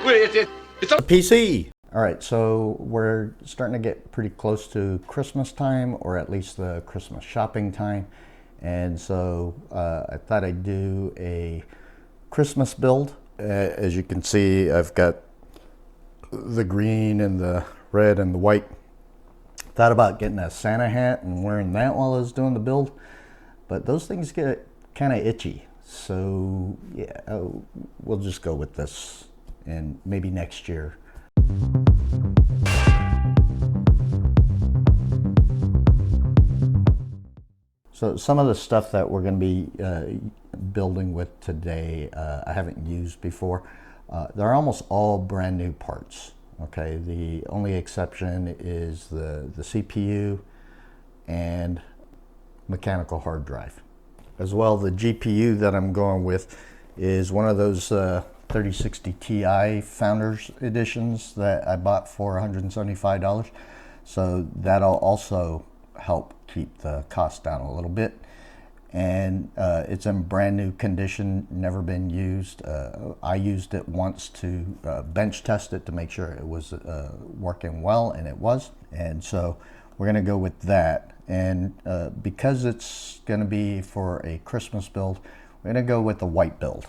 It's a PC. All right, so we're starting to get pretty close to Christmas time, or at least the Christmas shopping time. And so I thought I'd do a Christmas build. As you can see, I've got the green and the red and the white. Thought about getting a Santa hat and wearing that while I was doing the build, but those things get kind of itchy. So yeah, we'll just go with this, and maybe next year. So some of the stuff that we're going to be building with today, I haven't used before. They're almost all brand new parts. Okay, the only exception is the CPU and mechanical hard drive. As well, the GPU that I'm going with is one of those 3060 Ti Founders editions that I bought for $175. So that'll also help keep the cost down a little bit. And it's in brand new condition, never been used. I used it once to bench test it to make sure it was working well, and it was. And so we're gonna go with that. And because it's gonna be for a Christmas build, we're gonna go with the white build.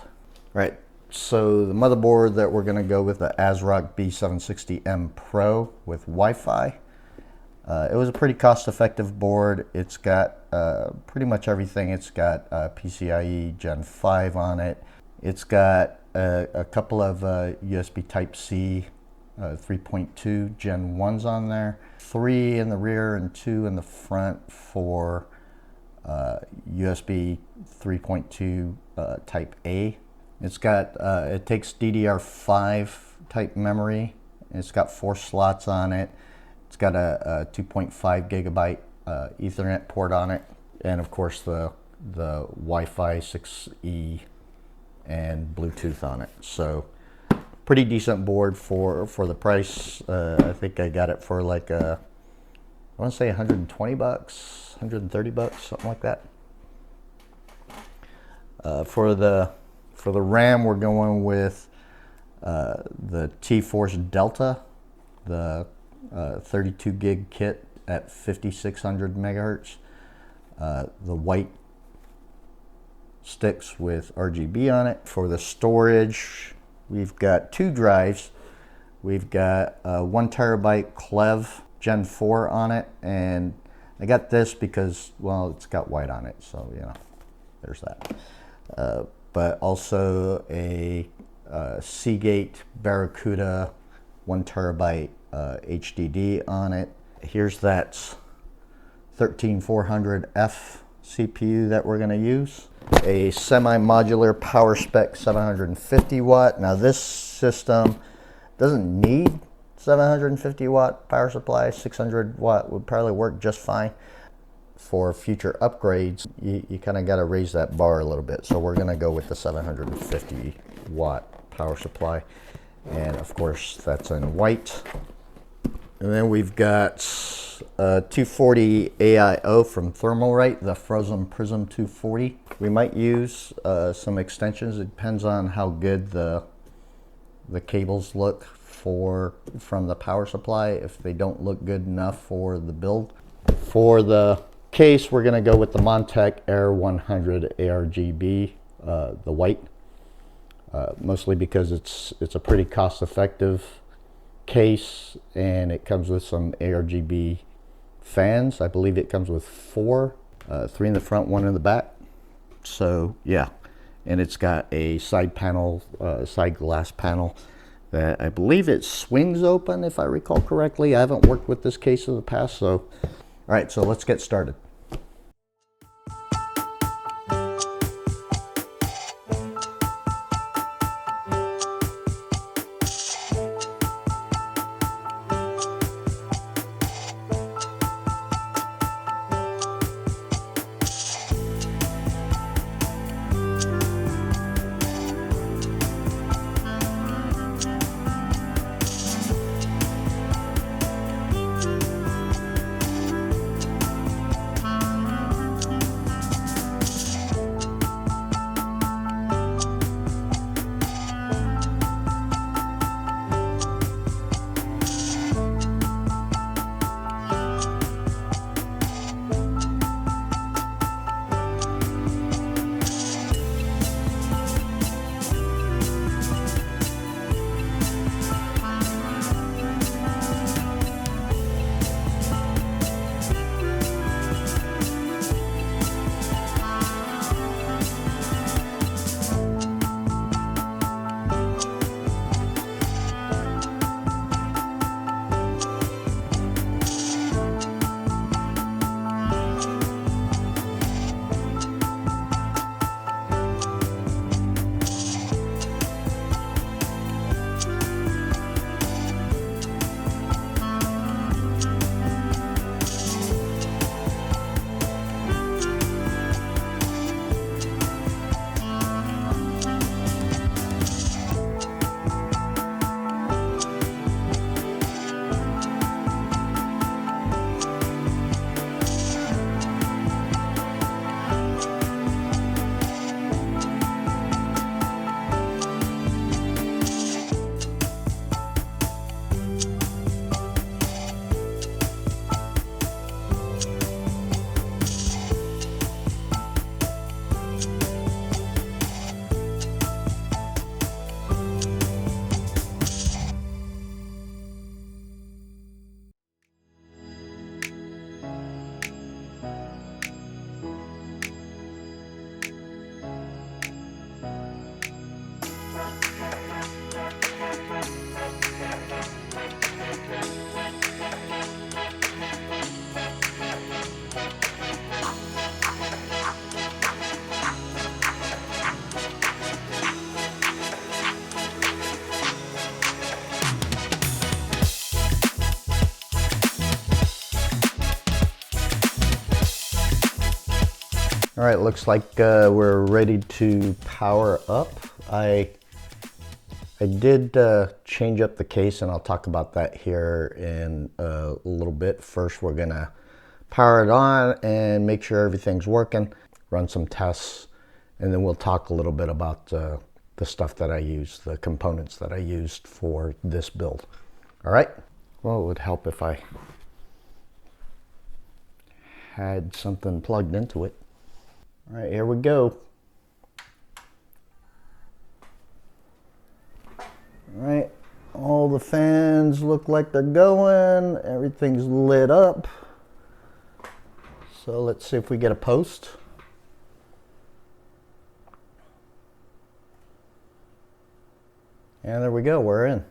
Right, so the motherboard that we're gonna go with, the ASRock B760M Pro with Wi-Fi. It was a pretty cost-effective board. It's got pretty much everything. It's got PCIe Gen 5 on it. It's got a couple of USB Type-C 3.2 Gen 1s on there. 3 in the rear and 2 in the front for USB 3.2 Type A. It's got, it takes DDR5 type memory. It's got 4 slots on it. It's got a 2.5 gigabyte Ethernet port on it, and of course the Wi-Fi 6E and Bluetooth on it. So pretty decent board for the price. I think I got it for like I want to say 120 bucks, 130 bucks, something like that. For the RAM, we're going with the GeForce Delta, the 32 gig kit at 5600 megahertz. The white sticks with RGB on it. For the storage, we've got 2 drives. We've got a 1 terabyte Clev Gen 4 on it, and I got this because, well, it's got white on it, so you know, there's that. But also a Seagate Barracuda 1 terabyte HDD on it. Here's that 13400F CPU that we're going to use. A semi-modular power spec 750 watt. Now this system doesn't need 750 watt power supply. 600 watt would probably work just fine. For future upgrades, you kind of got to raise that bar a little bit. So we're going to go with the 750 watt power supply. And of course that's in white. And then we've got 240 AIO from Thermalright, the Frozen Prism 240. We might use some extensions. It depends on how good the cables look from the power supply. If they don't look good enough for the build. For the case, we're going to go with the Montech Air 100 ARGB, the white. Mostly because it's a pretty cost-effective case, and it comes with some ARGB fans. I believe it comes with 4, 3 in the front, 1 in the back. So yeah, and it's got a side panel, side glass panel that I believe it swings open, if I recall correctly. I haven't worked with this case in the past, so all right, so let's get started. All right, looks like we're ready to power up. I did change up the case, and I'll talk about that here in a little bit. First, we're gonna power it on and make sure everything's working, run some tests, and then we'll talk a little bit about the stuff that I used, the components that I used for this build. All right? Well, it would help if I had something plugged into it. All right, here we go. All right, all the fans look like they're going. Everything's lit up. So let's see if we get a post. And there we go, we're in.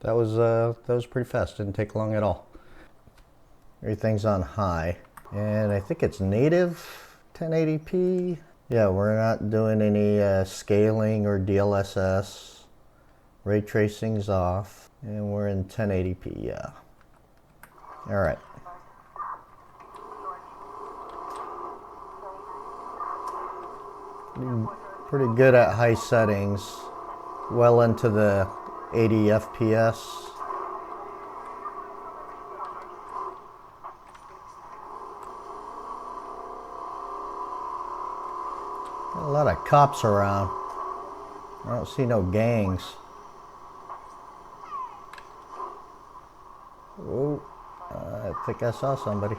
That was pretty fast, didn't take long at all. Everything's on high, and I think it's native 1080p. Yeah, we're not doing any scaling or DLSS. Ray tracing's off, and we're in 1080p, yeah. All right. Pretty good at high settings, well into the 80 FPS. Got a lot of cops around. I don't see no gangs. Oh, I think I saw somebody.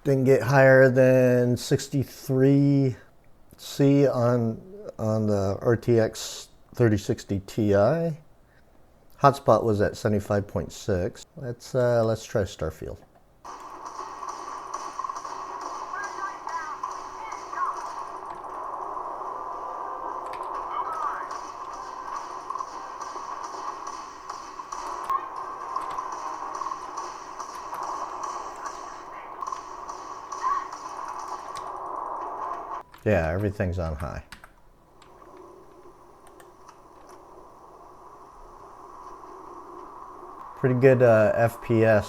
Didn't get higher than 63C on the RTX 3060 Ti. Hotspot was at 75.6. Let's try Starfield. Yeah, everything's on high. Pretty good FPS,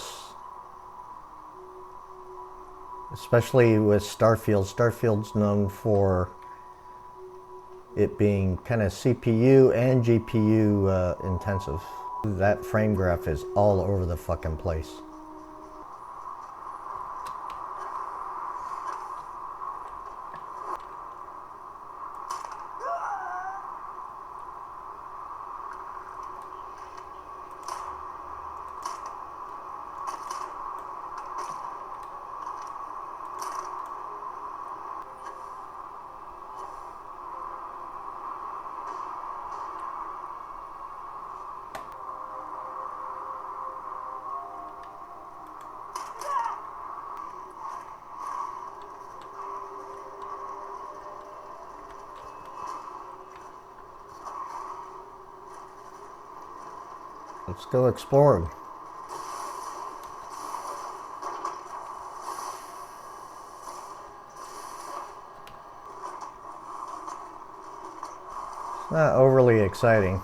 especially with Starfield. Starfield's known for it being kind of CPU and GPU intensive. That frame graph is all over the fucking place. Let's go exploring. It's not overly exciting.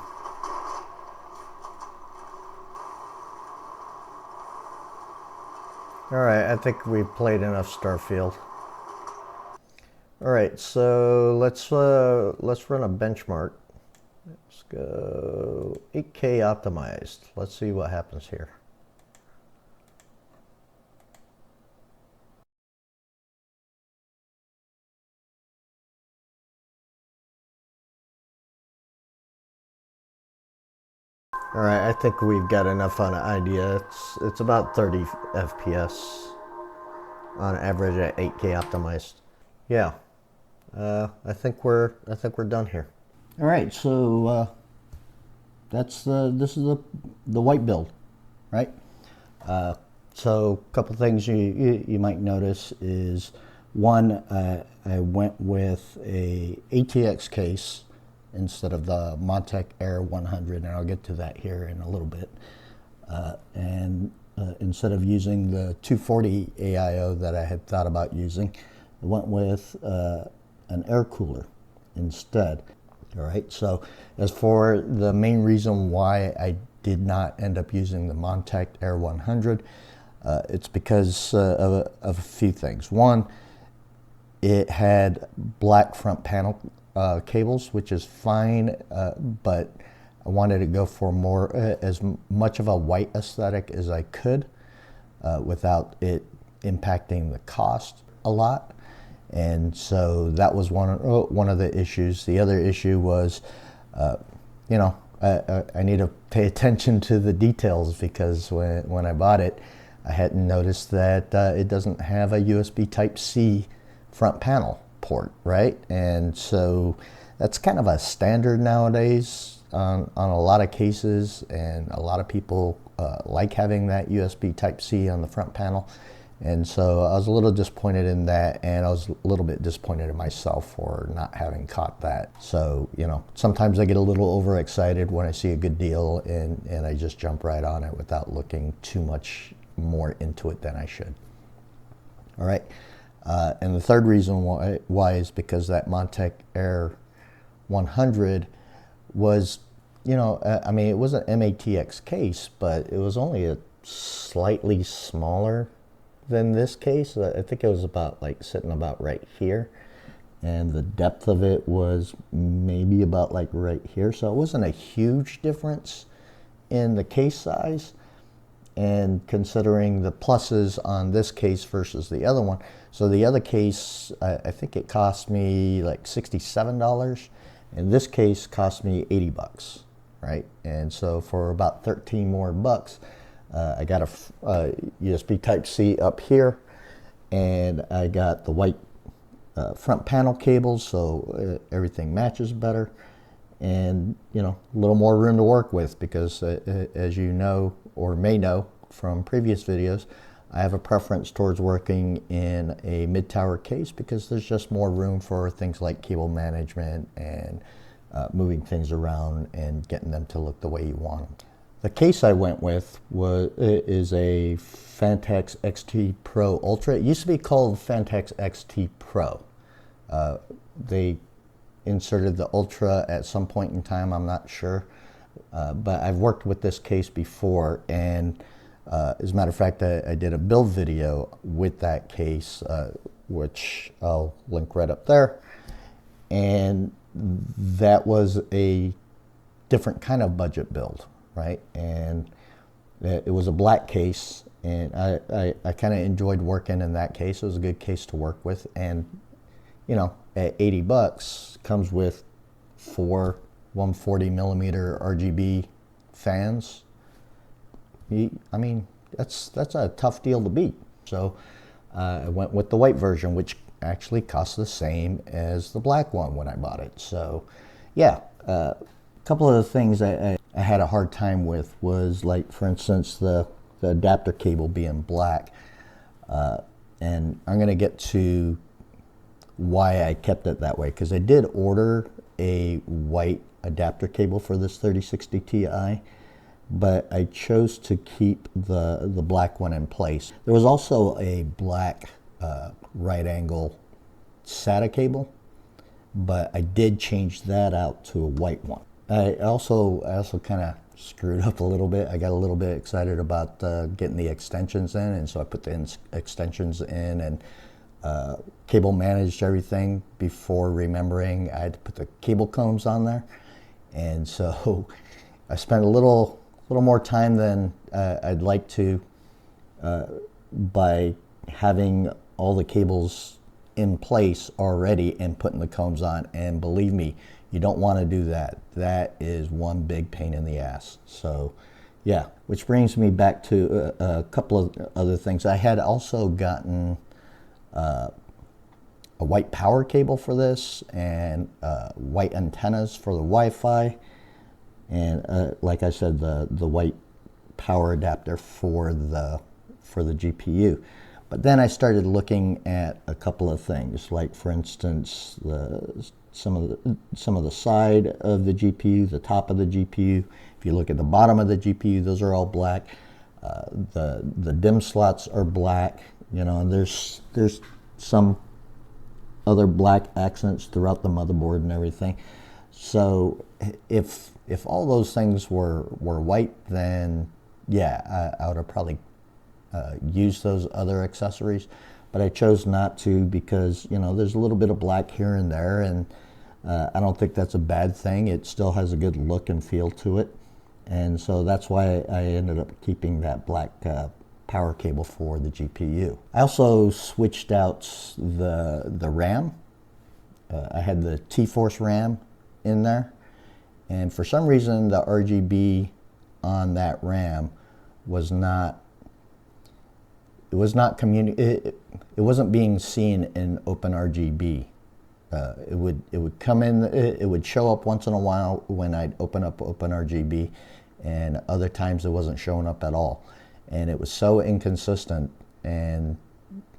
Alright, I think we played enough Starfield. Alright, so let's run a benchmark. Let's go 8K optimized. Let's see what happens here. All right, I think we've got enough on an idea. It's about 30 FPS on average at 8K optimized. Yeah, I think we're done here. All right, so this is the white build, right? So a couple things you might notice is one, I went with a ATX case instead of the Montech Air 100, and I'll get to that here in a little bit. And instead of using the 240 AIO that I had thought about using, I went with an air cooler instead. All right, so as for the main reason why I did not end up using the Montech Air 100, it's because of a few things. One, it had black front panel cables, which is fine, but I wanted to go for more as much of a white aesthetic as I could without it impacting the cost a lot. And so that was one of the issues. The other issue was, you know, I need to pay attention to the details, because when I bought it, I hadn't noticed that it doesn't have a USB Type-C front panel port, right? And so that's kind of a standard nowadays on a lot of cases, and a lot of people like having that USB Type-C on the front panel. And so I was a little disappointed in that, and I was a little bit disappointed in myself for not having caught that. So, you know, sometimes I get a little overexcited when I see a good deal, and I just jump right on it without looking too much more into it than I should. All right. And the third reason why is because that Montech Air 100 was, you know, I mean, it was an MATX case, but it was only a slightly smaller than this case. I think it was about like sitting about right here, and the depth of it was maybe about like right here. So it wasn't a huge difference in the case size, and considering the pluses on this case versus the other one. So the other case, I think it cost me like $67, and this case cost me 80 bucks, right? And so for about 13 more bucks, I got a USB Type-C up here, and I got the white front panel cables, so everything matches better, and, you know, a little more room to work with, because as you know or may know from previous videos, I have a preference towards working in a mid-tower case, because there's just more room for things like cable management and moving things around and getting them to look the way you want them. The case I went with is a Phanteks XT Pro Ultra. It used to be called Phanteks XT Pro. They inserted the Ultra at some point in time, I'm not sure. But I've worked with this case before, and as a matter of fact, I did a build video with that case, which I'll link right up there. And that was a different kind of budget build, right? And it was a black case, and I kind of enjoyed working in that case. It was a good case to work with, and, you know, at 80 bucks comes with 4 140 millimeter RGB fans. I mean, that's a tough deal to beat. So I went with the white version, which actually cost the same as the black one when I bought it. So yeah, a couple of the things I had a hard time with was, like, for instance, the adapter cable being black. And I'm going to get to why I kept it that way, because I did order a white adapter cable for this 3060 Ti, but I chose to keep the black one in place. There was also a black right angle SATA cable, but I did change that out to a white one. I also kind of screwed up a little bit. I got a little bit excited about getting the extensions in, and so I put the extensions in and cable managed everything before remembering I had to put the cable combs on there. And so I spent a little more time than I'd like to by having all the cables in place already and putting the combs on. And believe me, You don't want to do that. That is one big pain in the ass. So yeah, which brings me back to a couple of other things. I had also gotten a white power cable for this, and white antennas for the Wi-Fi, and like I said, the white power adapter for the GPU. But then I started looking at a couple of things, like for instance, some of the side of the GPU, the top of the GPU. If you look at the bottom of the GPU, those are all black. The DIMM slots are black. You know, and there's some other black accents throughout the motherboard and everything. So if all those things were white, then yeah, I would have probably used those other accessories, but I chose not to because, you know, there's a little bit of black here and there, and I don't think that's a bad thing. It still has a good look and feel to it, and so that's why I ended up keeping that black power cable for the GPU. I also switched out the RAM. I had the GeForce RAM in there, and for some reason the RGB on that RAM was not it wasn't being seen in OpenRGB. It would come in, it would show up once in a while when I'd open up OpenRGB, and other times it wasn't showing up at all. And it was so inconsistent, and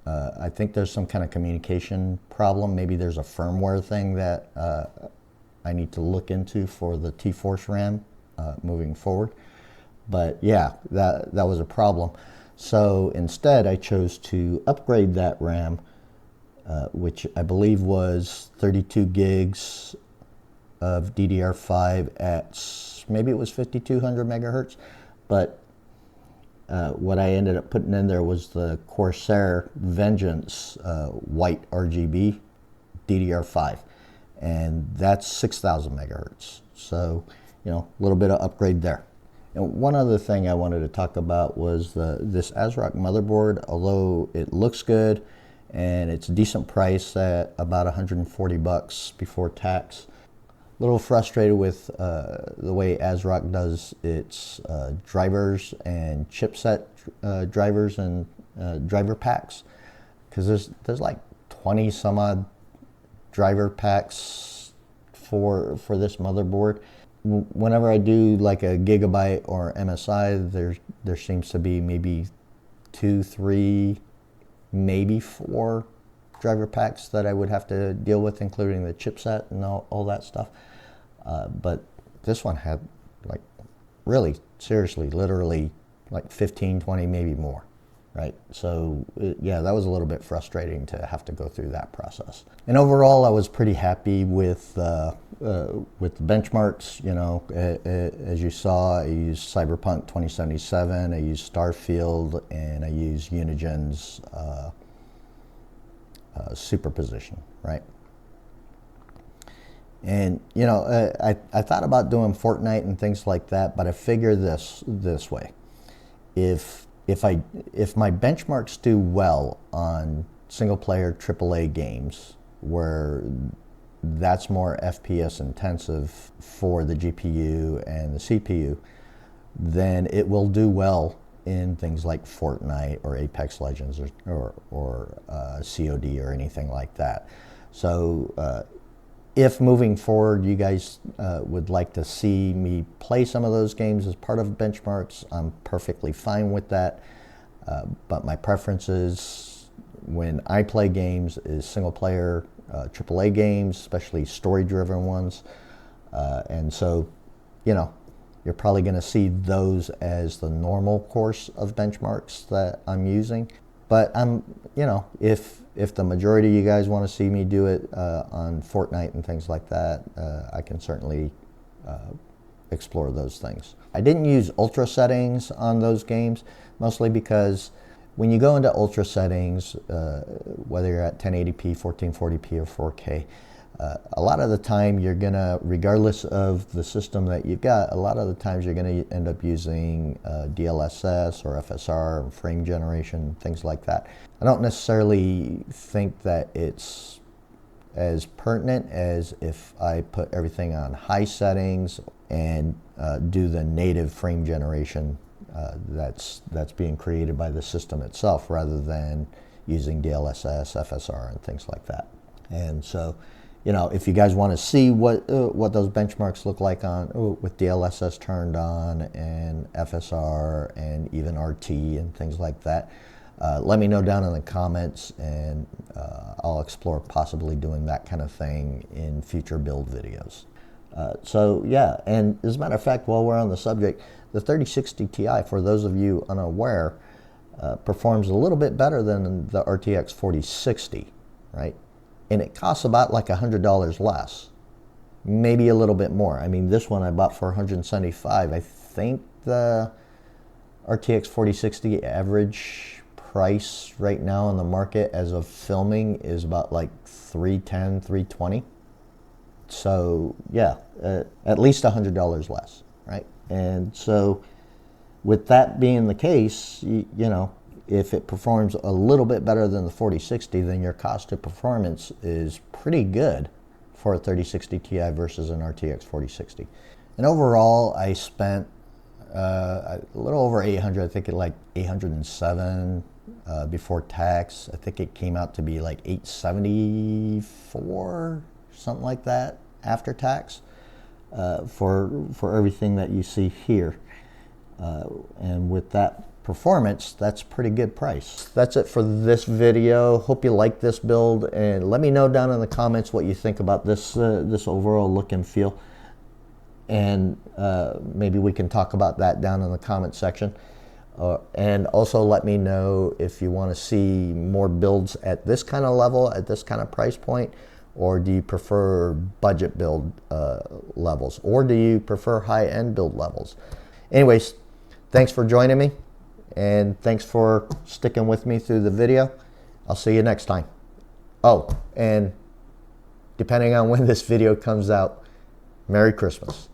I think there's some kind of communication problem. Maybe there's a firmware thing that I need to look into for the GeForce RAM moving forward. But yeah, that was a problem. So instead I chose to upgrade that RAM, which I believe was 32 gigs of DDR5 at, maybe it was 5200 megahertz, but what I ended up putting in there was the Corsair Vengeance white RGB DDR5, and that's 6000 megahertz. So, you know, a little bit of upgrade there. And one other thing I wanted to talk about was this ASRock motherboard. Although it looks good and it's a decent price at about 140 bucks before tax, a little frustrated with the way ASRock does its drivers and chipset drivers and driver packs, because there's like 20 some odd driver packs for this motherboard. Whenever I do like a Gigabyte or MSI, there seems to be maybe 2, 3, maybe 4 driver packs that I would have to deal with, including the chipset and all that stuff. But this one had, like, really, seriously, literally like 15, 20, maybe more, right? So yeah, that was a little bit frustrating to have to go through that process. And overall, I was pretty happy with the benchmarks. You know, as you saw, I used Cyberpunk 2077, I used Starfield, and I used Unigen's superposition, right? And you know, I thought about doing Fortnite and things like that, but I figure this way: if my benchmarks do well on single player AAA games, where that's more FPS intensive for the GPU and the CPU, then it will do well in things like Fortnite or Apex Legends or COD or anything like that. So if moving forward you guys would like to see me play some of those games as part of benchmarks, I'm perfectly fine with that. But my preference is, when I play games, is single player AAA games, especially story driven ones. And so, you know, you're probably going to see those as the normal course of benchmarks that I'm using. But I'm, you know, if the majority of you guys want to see me do it on Fortnite and things like that, I can certainly explore those things. I didn't use ultra settings on those games, mostly because when you go into ultra settings, whether you're at 1080p, 1440p, or 4K, a lot of the time you're gonna, regardless of the system that you've got, a lot of the times you're gonna end up using DLSS or FSR, or frame generation, things like that. I don't necessarily think that it's as pertinent as if I put everything on high settings and do the native frame generation that's being created by the system itself, rather than using DLSS, FSR, and things like that. And so, you know, if you guys want to see what those benchmarks look like on with DLSS turned on and FSR and even RT and things like that, let me know down in the comments, and I'll explore possibly doing that kind of thing in future build videos. So yeah, and as a matter of fact, while we're on the subject, the 3060 Ti, for those of you unaware, performs a little bit better than the RTX 4060, right? And it costs about like $100 less, maybe a little bit more. I mean, this one I bought for $175. I think the RTX 4060 average price right now on the market as of filming is about like $310, $320. So yeah, at least $100 less, right? And so with that being the case, you know, if it performs a little bit better than the 4060, then your cost of performance is pretty good for a 3060 Ti versus an RTX 4060. And overall, I spent a little over 800, I think it like 807 before tax. I think it came out to be like 874, something like that, after tax, for everything that you see here. And with that performance, that's a pretty good price. That's it for this video. Hope you like this build, and let me know down in the comments what you think about this this overall look and feel, and maybe we can talk about that down in the comment section. And also let me know if you want to see more builds at this kind of level, at this kind of price point, or do you prefer budget build levels, or do you prefer high-end build levels? Anyways, thanks for joining me, and thanks for sticking with me through the video. I'll see you next time. Oh, and depending on when this video comes out, Merry Christmas.